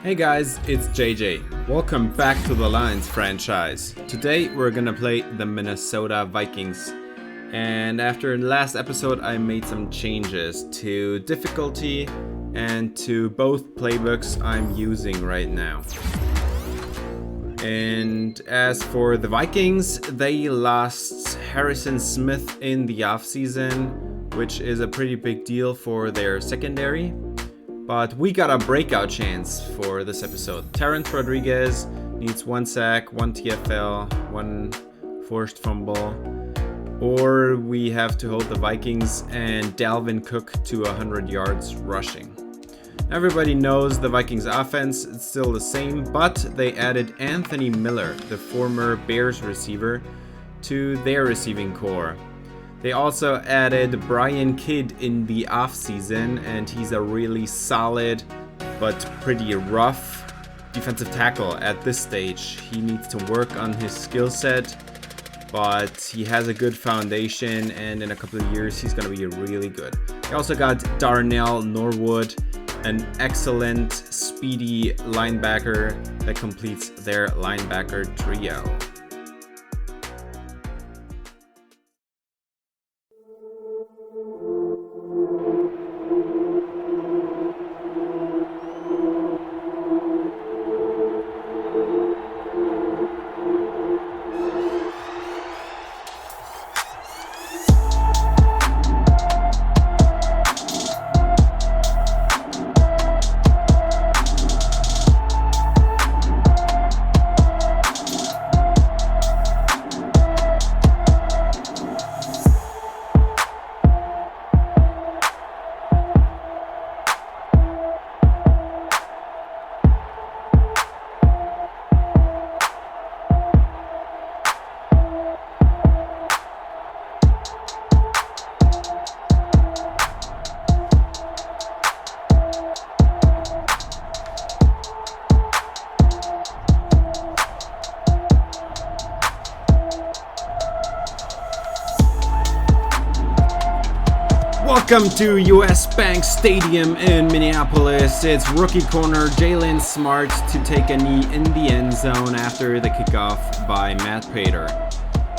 Hey guys, it's JJ. Welcome back to the Lions franchise. Today we're gonna play the Minnesota Vikings. And after the last episode I made some changes to difficulty and to both playbooks I'm using right now. And as for the Vikings, they lost Harrison Smith in the offseason, which is a pretty big deal for their secondary. But we got a breakout chance for this episode. Terrence Rodriguez needs 1 sack, 1 TFL, 1 forced fumble. Or we have to hold the Vikings and Dalvin Cook to 100 yards rushing. Everybody knows the Vikings offense is still the same, but they added Anthony Miller, the former Bears receiver, to their receiving core. They also added Brian Kidd in the offseason, and he's a really solid but pretty rough defensive tackle at this stage. He needs to work on his skill set, but he has a good foundation, and in a couple of years he's going to be really good. They also got Darnell Norwood, an excellent speedy linebacker that completes their linebacker trio. Welcome to US Bank Stadium in Minneapolis. It's rookie corner Jalen Smart to take a knee in the end zone after the kickoff by Matt Prater.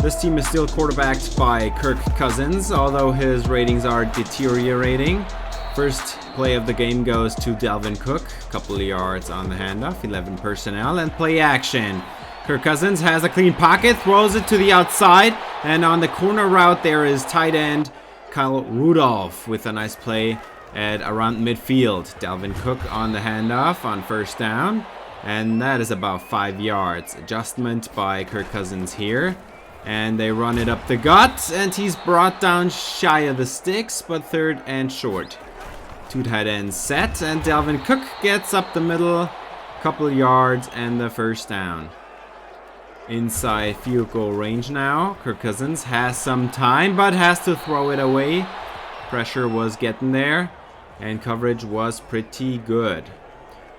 This team is still quarterbacked by Kirk Cousins, although his ratings are deteriorating. First play of the game goes to Dalvin Cook, a couple of yards on the handoff, 11 personnel, and play action. Kirk Cousins has a clean pocket, throws it to the outside, and on the corner route there is tight end Kyle Rudolph with a nice play at around midfield. Dalvin Cook on the handoff on first down, and that is about 5 yards. Adjustment by Kirk Cousins here, and they run it up the gut, and he's brought down shy of the sticks, but third and short. Two tight ends set, and Dalvin Cook gets up the middle, couple of yards, and the first down. Inside field goal range now. Kirk Cousins has some time, but has to throw it away. Pressure was getting there, and coverage was pretty good.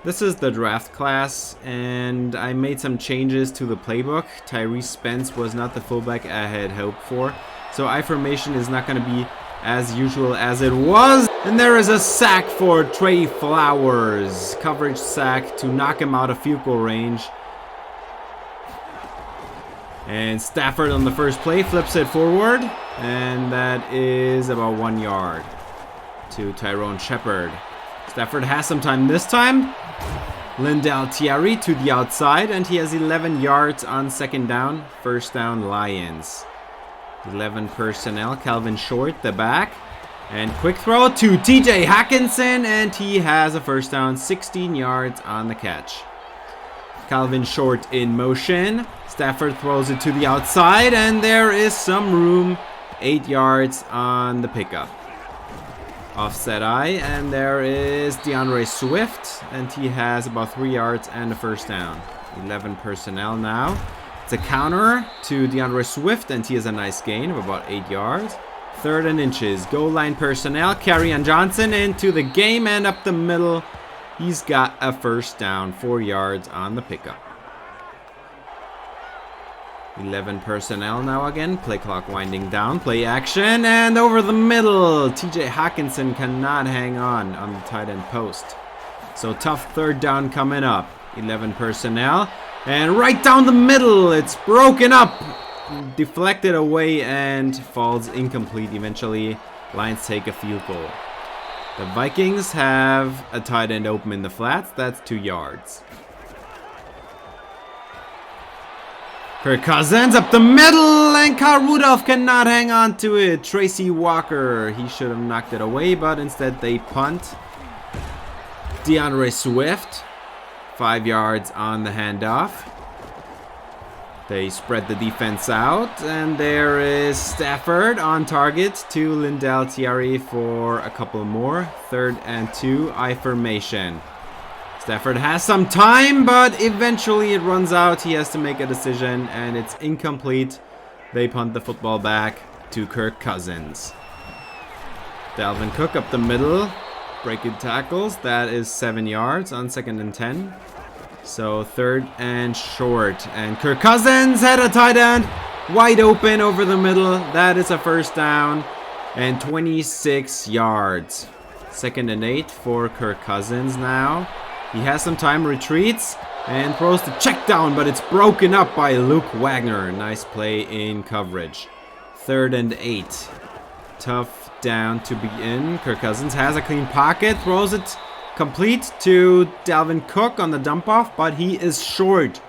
This is the draft class, and I made some changes to the playbook. Tyrese Spence was not the fullback I had hoped for, so I formation is not going to be as usual as it was. And there is a sack for Trey Flowers. Coverage sack to knock him out of field goal range. And Stafford on the first play flips it forward, and that is about 1 yard to Tyrone Shepard. Stafford has some time this time. Lindell Thierry to the outside, and he has 11 yards on second down. First down Lions. 11 personnel. Calvin Short, the back. And quick throw to TJ Hawkinson, and he has a first down, 16 yards on the catch. Calvin Short in motion. Stafford throws it to the outside, and there is some room. 8 yards on the pickup. Offset eye, and there is DeAndre Swift, and he has about 3 yards and a first down. 11 personnel now. It's a counter to DeAndre Swift, and he has a nice gain of about 8 yards. Third and inches. Goal line personnel. Kerryon Johnson into the game, and up the middle. He's got a first down, 4 yards on the pickup. 11 personnel now again. Play clock winding down. Play action, and over the middle. TJ Hawkinson cannot hang on the tight end post. So tough third down coming up. 11 personnel. And right down the middle, it's broken up. Deflected away and falls incomplete eventually. Lions take a field goal. The Vikings have a tight end open in the flats. That's 2 yards. Kirk Cousins up the middle, and Kyle Rudolph cannot hang on to it. Tracy Walker, he should have knocked it away, but instead they punt. DeAndre Swift, 5 yards on the handoff. They spread the defense out, and there is Stafford on target to Lindell Thierry for a couple more. 3rd and 2, I formation. Stafford has some time, but eventually it runs out. He has to make a decision, and it's incomplete. They punt the football back to Kirk Cousins. Dalvin Cook up the middle, breaking tackles. That is 7 yards on 2nd and 10. So 3rd and short, and Kirk Cousins had a tight end wide open over the middle. That is a first down and 26 yards. 2nd and 8 for Kirk Cousins now. He has some time, retreats, and throws the check down, but it's broken up by Luke Wagner. Nice play in coverage. 3rd and 8. Tough down to begin. Kirk Cousins has a clean pocket, throws it complete to Dalvin Cook on the dump off, but he is short.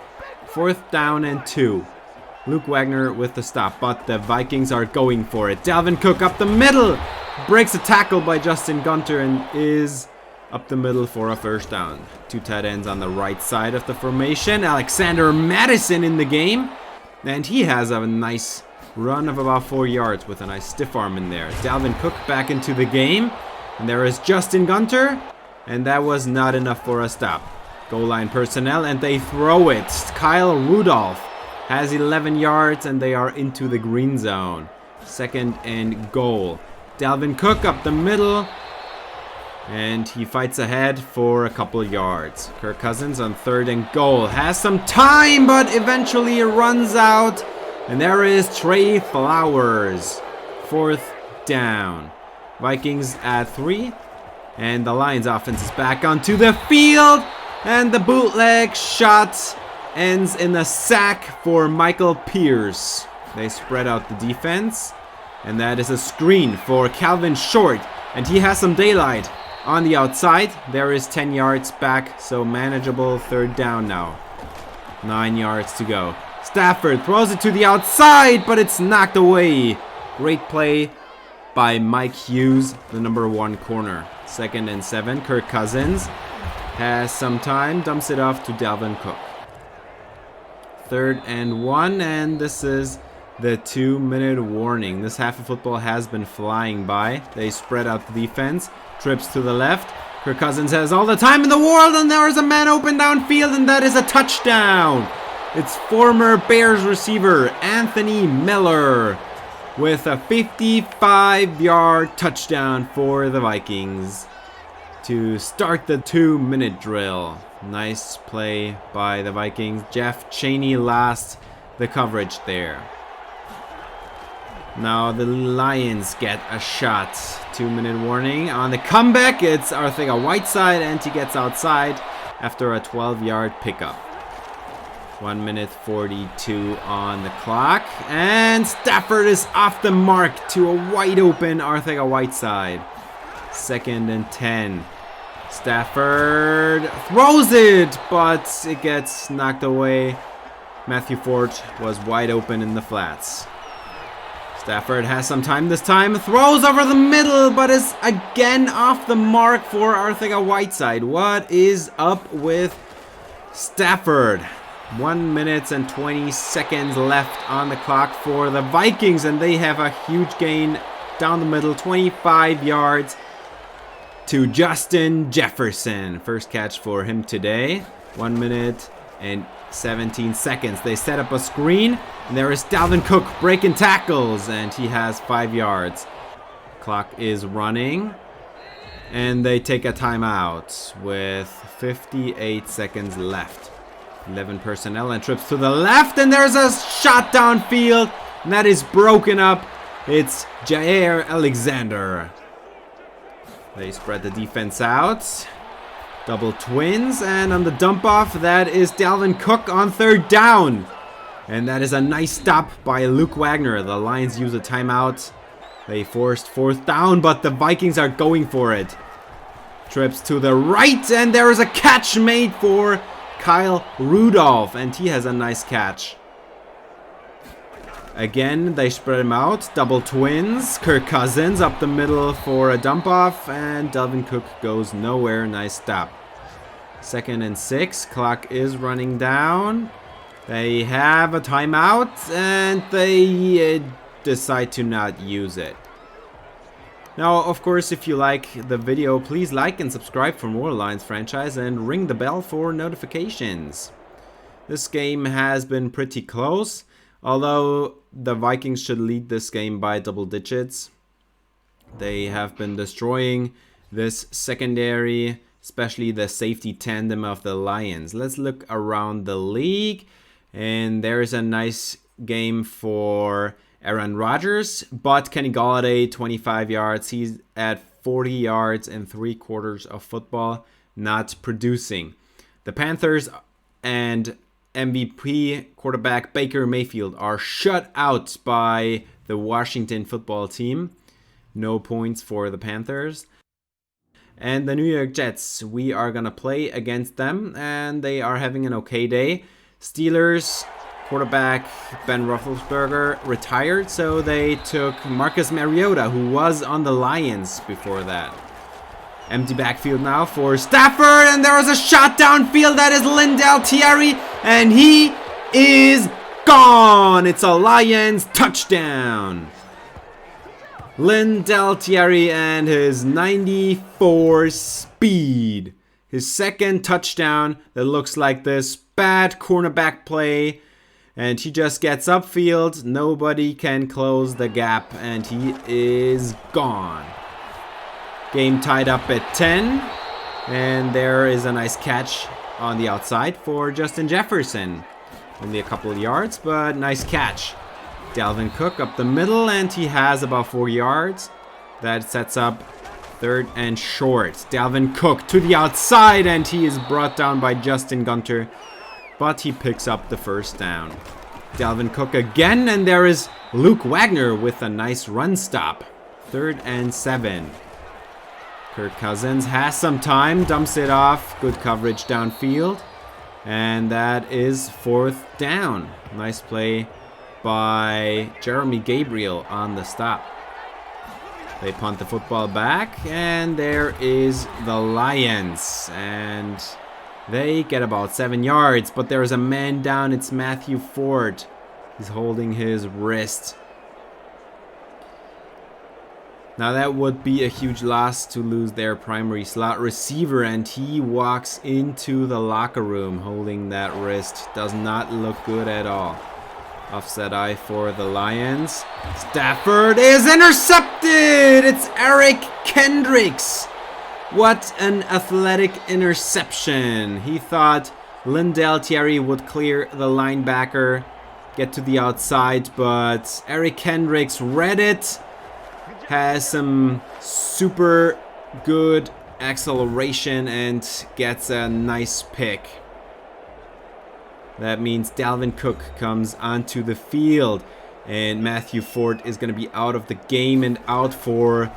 4th down and 2. Luke Wagner with the stop, but the Vikings are going for it. Dalvin Cook up the middle, breaks a tackle by Justin Gunter and is up the middle for a first down. 2 tight ends on the right side of the formation. Alexander Madison in the game, and he has a nice run of about 4 yards with a nice stiff arm in there. Dalvin Cook back into the game, and there is Justin Gunter. And that was not enough for a stop. Goal line personnel, and they throw it. Kyle Rudolph has 11 yards, and they are into the green zone. 2nd and goal. Dalvin Cook up the middle, and he fights ahead for a couple yards. Kirk Cousins on 3rd and goal. Has some time, but eventually it runs out. And there is Trey Flowers. 4th down. Vikings at 3. And the Lions offense is back onto the field. And the bootleg shot ends in a sack for Michael Pierce. They spread out the defense. And that is a screen for Calvin Short. And he has some daylight on the outside. There is 10 yards back. So manageable 3rd down now. 9 yards to go. Stafford throws it to the outside, but it's knocked away. Great play by Mike Hughes, the number 1 corner. 2nd and 7. Kirk Cousins has some time, dumps it off to Dalvin Cook. 3rd and 1, and this is the 2-minute warning. This half of football has been flying by. They spread out the defense, trips to the left. Kirk Cousins has all the time in the world, and there is a man open downfield, and that is a touchdown. It's former Bears receiver Anthony Miller with a 55-yard touchdown for the Vikings to start the 2-minute drill. Nice play by the Vikings. Jeff Chaney lost the coverage there. Now the Lions get a shot. 2-minute warning on the comeback. It's Arcega-Whiteside, and he gets outside after a 12-yard pickup. 1 minute 42 on the clock, and Stafford is off the mark to a wide open Arcega-Whiteside. 2nd and 10. Stafford throws it, but it gets knocked away. Matthew Ford was wide open in the flats. Stafford has some time this time, throws over the middle, but is again off the mark for Arcega-Whiteside. What is up with Stafford? 1 minute and 20 seconds left on the clock for the Vikings, and they have a huge gain down the middle, 25 yards to Justin Jefferson. First catch for him today. 1 minute and 17 seconds. They set up a screen, and there is Dalvin Cook breaking tackles, and he has 5 yards. Clock is running, and they take a timeout with 58 seconds left. 11 personnel and trips to the left, and there's a shot downfield, and that is broken up. It's Jair Alexander. They spread the defense out. Double twins, and on the dump off, that is Dalvin Cook on 3rd down. And that is a nice stop by Luke Wagner. The Lions use a timeout. They forced 4th down, but the Vikings are going for it. Trips to the right, and there is a catch made for Kyle Rudolph, and he has a nice catch. Again, they spread him out. Double twins. Kirk Cousins up the middle for a dump off, and Dalvin Cook goes nowhere. Nice stop. 2nd and 6. Clock is running down. They have a timeout, and they decide to not use it. Now, of course, if you like the video, please like and subscribe for more Lions franchise and ring the bell for notifications. This game has been pretty close, although the Vikings should lead this game by double digits. They have been destroying this secondary, especially the safety tandem of the Lions. Let's look around the league, and there's a nice game for Aaron Rodgers, but Kenny Golladay, 25 yards. He's at 40 yards and 3/4 of football, not producing. The Panthers and MVP quarterback Baker Mayfield are shut out by the Washington football team. No points for the Panthers. And the New York Jets, we are going to play against them, and they are having an okay day. Steelers quarterback Ben Roethlisberger retired, so they took Marcus Mariota, who was on the Lions before that. Empty backfield now for Stafford, and there is a shot downfield. That is Lindell Thierry, and he is gone. It's a Lions touchdown. Lindell Thierry and his 94 speed. His 2nd touchdown that looks like this. Bad cornerback play. And he just gets upfield. Nobody can close the gap. And he is gone. Game tied up at 10. And there is a nice catch on the outside for Justin Jefferson. Only a couple of yards, but nice catch. Dalvin Cook up the middle, and he has about 4 yards. That sets up 3rd and short. Dalvin Cook to the outside, and he is brought down by Justin Gunter. But he picks up the 1st down. Dalvin Cook again, and there is Luke Wagner with a nice run stop. 3rd and 7. Kirk Cousins has some time, dumps it off. Good coverage downfield. And that is 4th down. Nice play by Jeremy Gabriel on the stop. They punt the football back, and there is the Lions. And they get about 7 yards, but there's a man down. It's Matthew Ford. He's holding his wrist. Now that would be a huge loss to lose their primary slot receiver, and he walks into the locker room holding that wrist. Does not look good at all. Offset eye for the Lions. Stafford is intercepted! It's Eric Kendricks. What an athletic interception. He thought Lindell Thierry would clear the linebacker, get to the outside, but Eric Kendricks read it. Has some super good acceleration and gets a nice pick. That means Dalvin Cook comes onto the field, and Matthew Ford is going to be out of the game and out for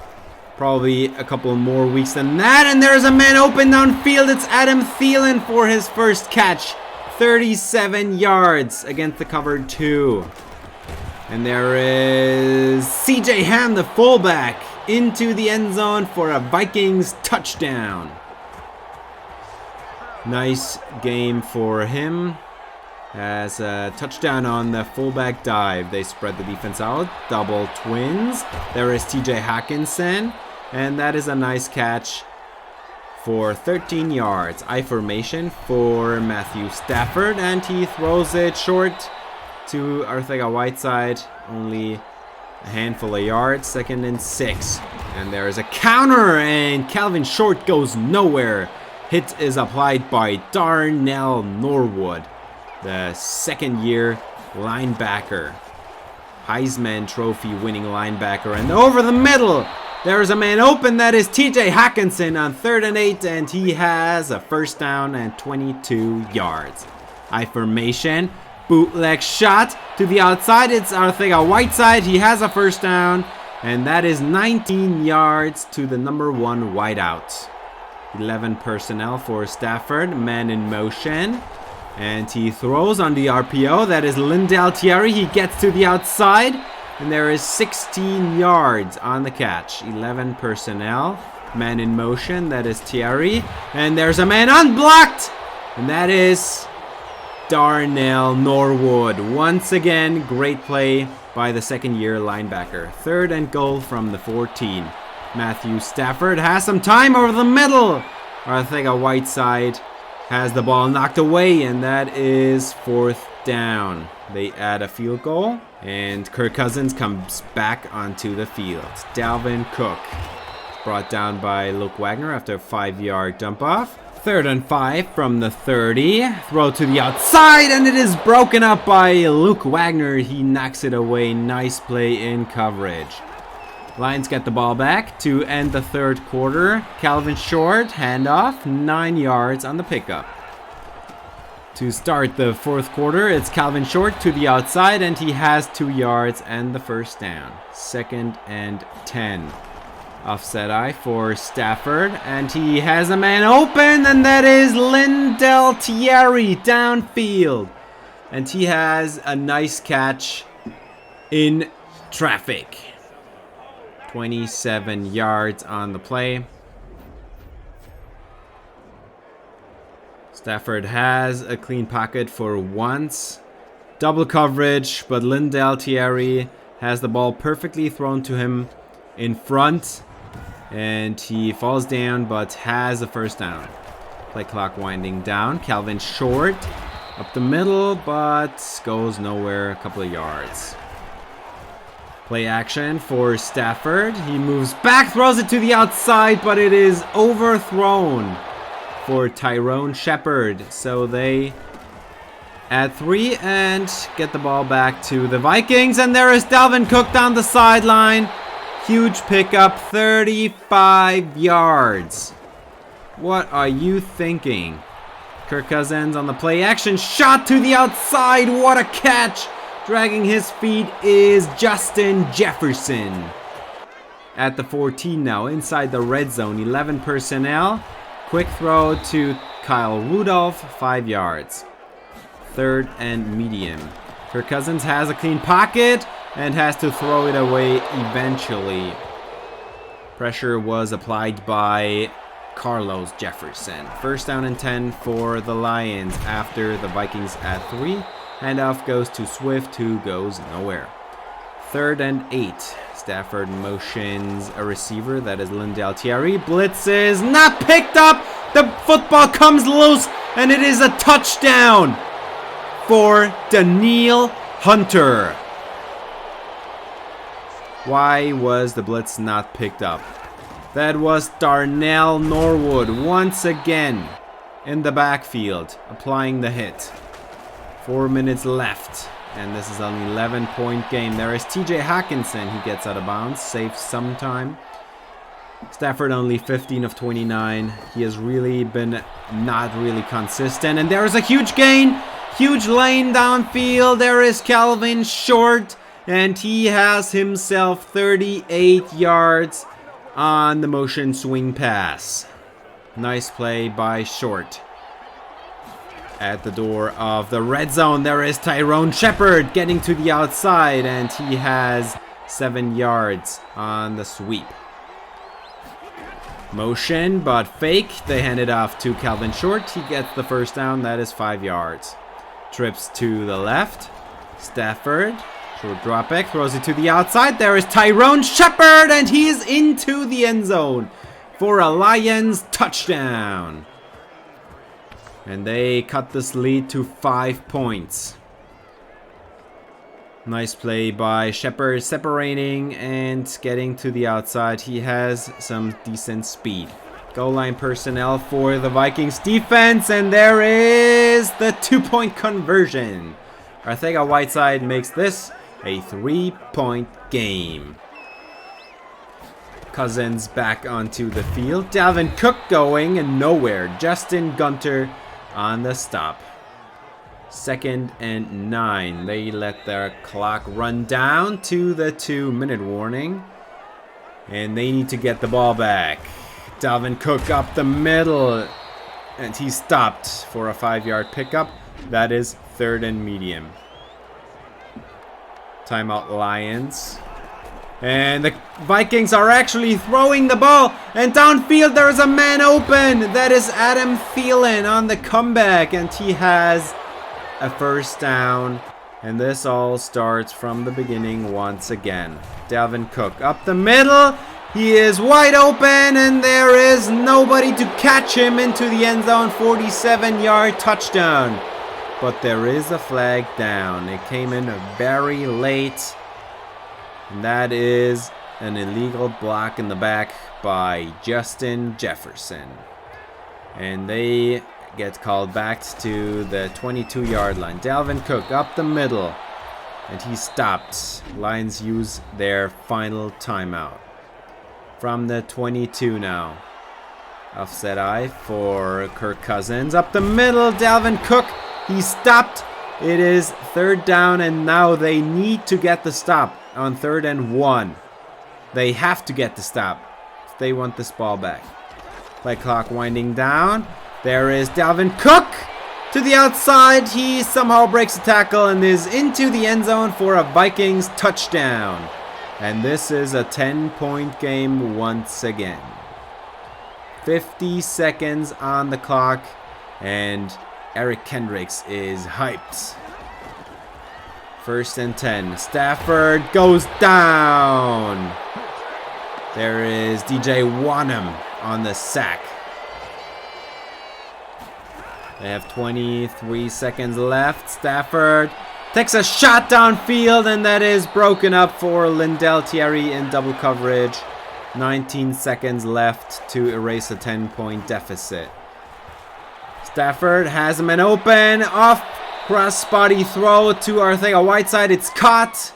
probably a couple more weeks than that. And there's a man open downfield. It's Adam Thielen for his first catch. 37 yards against the cover 2. And there is CJ Ham, the fullback, into the end zone for a Vikings touchdown. Nice game for him. Has a touchdown on the fullback dive. They spread the defense out. Double twins. There is TJ Hawkinson. And that is a nice catch for 13 yards. I formation for Matthew Stafford. And he throws it short to Arcega-Whiteside. Only a handful of yards. 2nd and 6. And there is a counter. And Calvin Short goes nowhere. Hit is applied by Darnell Norwood, the 2nd-year linebacker. Heisman Trophy winning linebacker. And over the middle, There's a man open. That is TJ Hawkinson on 3rd and 8, and he has a first down and 22 yards. I formation. Bootleg shot to the outside. It's Arcega-Whiteside. He has a first down, and that is 19 yards to the number 1 wideout. 11 personnel for Stafford. Man in motion. And he throws on the RPO. That is Lindell Thierry. He gets to the outside. And there is 16 yards on the catch. 11 personnel. Man in motion. That is Thierry. And there's a man unblocked. And that is Darnell Norwood. Once again, great play by the second-year linebacker. 3rd and goal from the 14. Matthew Stafford has some time over the middle. Arcega-Whiteside has the ball knocked away, and that is 4th down. They add a field goal, and Kirk Cousins comes back onto the field. Dalvin Cook brought down by Luke Wagner after a 5-yard dump off. 3rd and 5 from the 30. Throw to the outside, and it is broken up by Luke Wagner. He knocks it away. Nice play in coverage. Lions get the ball back to end the 3rd quarter. Calvin Short, handoff, 9 yards on the pickup. To start the 4th quarter, it's Calvin Short to the outside, and he has 2 yards and the first down. 2nd and 10. Offset eye for Stafford, and he has a man open, and that is Lindell Thierry downfield. And he has a nice catch in traffic. 27 yards on the play. Stafford has a clean pocket for once. Double coverage, but Lindell Thierry has the ball perfectly thrown to him in front. And he falls down, but has a first down. Play clock winding down. Calvin Short up the middle, but goes nowhere, a couple of yards. Play action for Stafford. He moves back, throws it to the outside, but it is overthrown for Tyrone Shepard. So they add 3 and get the ball back to the Vikings. And there is Dalvin Cook down the sideline. Huge pickup, 35 yards. What are you thinking? Kirk Cousins on the play action. Shot to the outside. What a catch. Dragging his feet is Justin Jefferson. At the 14 now, inside the red zone. 11 personnel. Quick throw to Kyle Rudolph, 5 yards. 3rd and medium. Kirk Cousins has a clean pocket and has to throw it away eventually. Pressure was applied by Carlos Jefferson. 1st down and 10 for the Lions after the Vikings add 3. Handoff goes to Swift, who goes nowhere. 3rd and 8. Stafford motions a receiver. That is Lindell Thierry. Blitzes, not picked up. The football comes loose, and it is a touchdown for Danielle Hunter. Why was the blitz not picked up? That was Darnell Norwood once again in the backfield, applying the hit. 4 minutes left, and this is an 11-point game. There is TJ Hawkinson. He gets out of bounds, saves some time. Stafford only 15 of 29. He has really been not really consistent. And there is a huge gain, huge lane downfield. There is Calvin Short, and he has himself 38 yards on the motion swing pass. Nice play by Short. At the door of the red zone, there is Tyrone Shepard getting to the outside, and he has 7 yards on the sweep. Motion, but fake. They hand it off to Calvin Short. He gets the first down. That is 5 yards. Trips to the left. Stafford. Short drop back. Throws it to the outside. There is Tyrone Shepard, and he is into the end zone for a Lions touchdown. And they cut this lead to 5 points. Nice play by Shepard, separating and getting to the outside. He has some decent speed. Goal line personnel for the Vikings defense, and there is the 2-point conversion. Arcega-Whiteside makes this a 3-point game. Cousins back onto the field. Dalvin Cook going and nowhere. Justin Gunter on the stop. 2nd and 9. They let their clock run down to the 2-minute warning. And they need to get the ball back. Dalvin Cook up the middle. And he stopped for a 5-yard pickup. That is 3rd and medium. Timeout Lions. And the Vikings are actually throwing the ball. And downfield there is a man open. That is Adam Thielen on the comeback. And he has a 1st down. And this all starts from the beginning once again. Dalvin Cook up the middle. He is wide open. And there is nobody to catch him into the end zone. 47-yard touchdown. But there is a flag down. It came in very late. And that is an illegal block in the back by Justin Jefferson. And they get called back to the 22-yard line. Dalvin Cook up the middle. And he stopped. Lions use their final timeout. From the 22 now. Offset eye for Kirk Cousins. Up the middle, Dalvin Cook. He stopped. It is 3rd down, and now they need to get the stop on 3rd and 1. They have to get the stop if they want this ball back. Play clock winding down. There is Dalvin Cook to the outside. He somehow breaks a tackle and is into the end zone for a Vikings touchdown. And this is a 10-point game once again. 50 seconds on the clock, and Eric Kendricks is hyped. 1st and 10. Stafford goes down. There is DJ Wanham on the sack. They have 23 seconds left. Stafford takes a shot downfield, and that is broken up for Lindell Thierry in double coverage. 19 seconds left to erase a 10-point deficit. Stafford has him an open, off cross-body throw to Arcega-Whiteside. It's caught.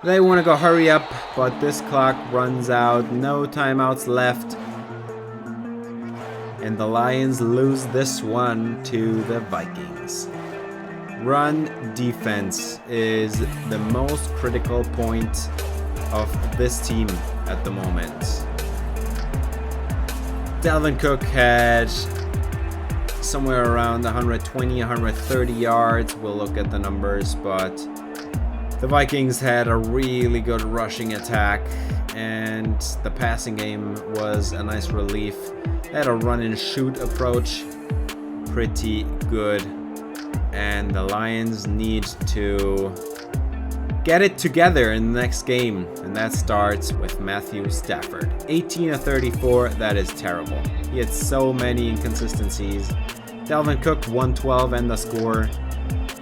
They want to go hurry up, but this clock runs out. No timeouts left. And the Lions lose this one to the Vikings. Run defense is the most critical point of this team at the moment. Dalvin Cook had somewhere around 120, 130 yards. We'll look at the numbers, but the Vikings had a really good rushing attack, and the passing game was a nice relief. They had a run and shoot approach, pretty good, and the Lions need to get it together in the next game, and that starts with Matthew Stafford. 18 of 34, that is terrible. He had so many inconsistencies. Dalvin Cook 112 and the score.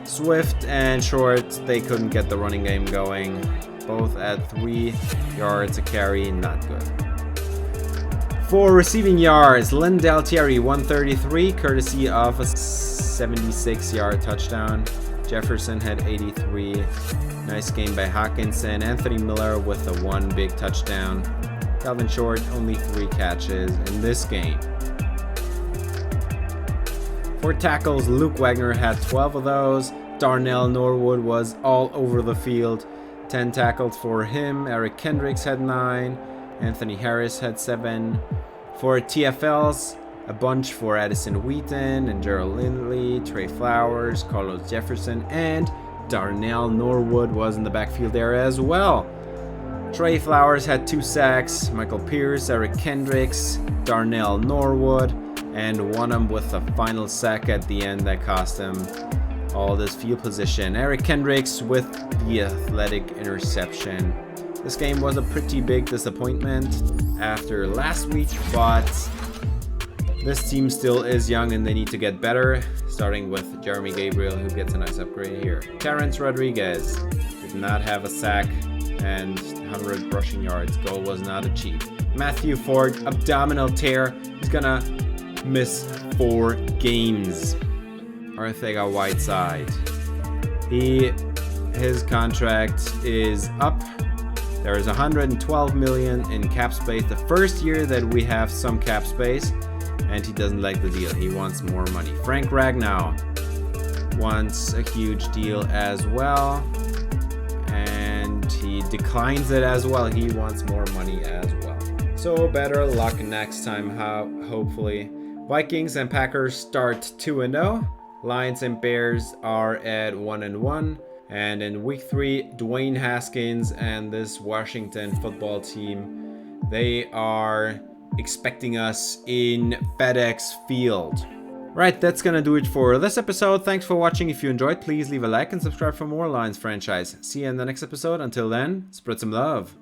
Swift and Short, they couldn't get the running game going. Both at 3 yards a carry, not good. For receiving yards, Lindell Thierry 133, courtesy of a 76-yard touchdown. Jefferson had 83. Nice game by Hawkinson. Anthony Miller with the 1 big touchdown. Calvin Short only 3 catches in this game. For tackles, Luke Wagner had 12 of those. Darnell Norwood was all over the field. 10 tackles for him. Eric Kendricks had 9. Anthony Harris had 7. For TFLs, a bunch for Addison Wheaton and Gerald Lindley, Trey Flowers, Carlos Jefferson, and Darnell Norwood was in the backfield there as well. Trey Flowers had 2 sacks, Michael Pierce, Eric Kendricks, Darnell Norwood, and Wanham with the final sack at the end that cost him all this field position. Eric Kendricks with the athletic interception. This game was a pretty big disappointment after last week, but this team still is young and they need to get better, starting with Jeremy Gabriel, who gets a nice upgrade here. Terrence Rodriguez did not have a sack and 100 rushing yards. Goal was not achieved. Matthew Ford, abdominal tear. He's gonna miss 4 games. Arcega-Whiteside. His contract is up There is 112 million in cap space. The first year that we have some cap space, and he doesn't like the deal. He wants more money. Frank Ragnow wants a huge deal as well, and he declines it as well. He wants more money as well. So better luck next time, hopefully. Vikings and Packers start 2-0. Lions and Bears are at 1-1. And in week 3, Dwayne Haskins and this Washington football team, they are expecting us in FedEx Field. Right, that's gonna do it for this episode. Thanks for watching. If you enjoyed, please leave a like and subscribe for more Lions franchise. See you in the next episode. Until then, spread some love.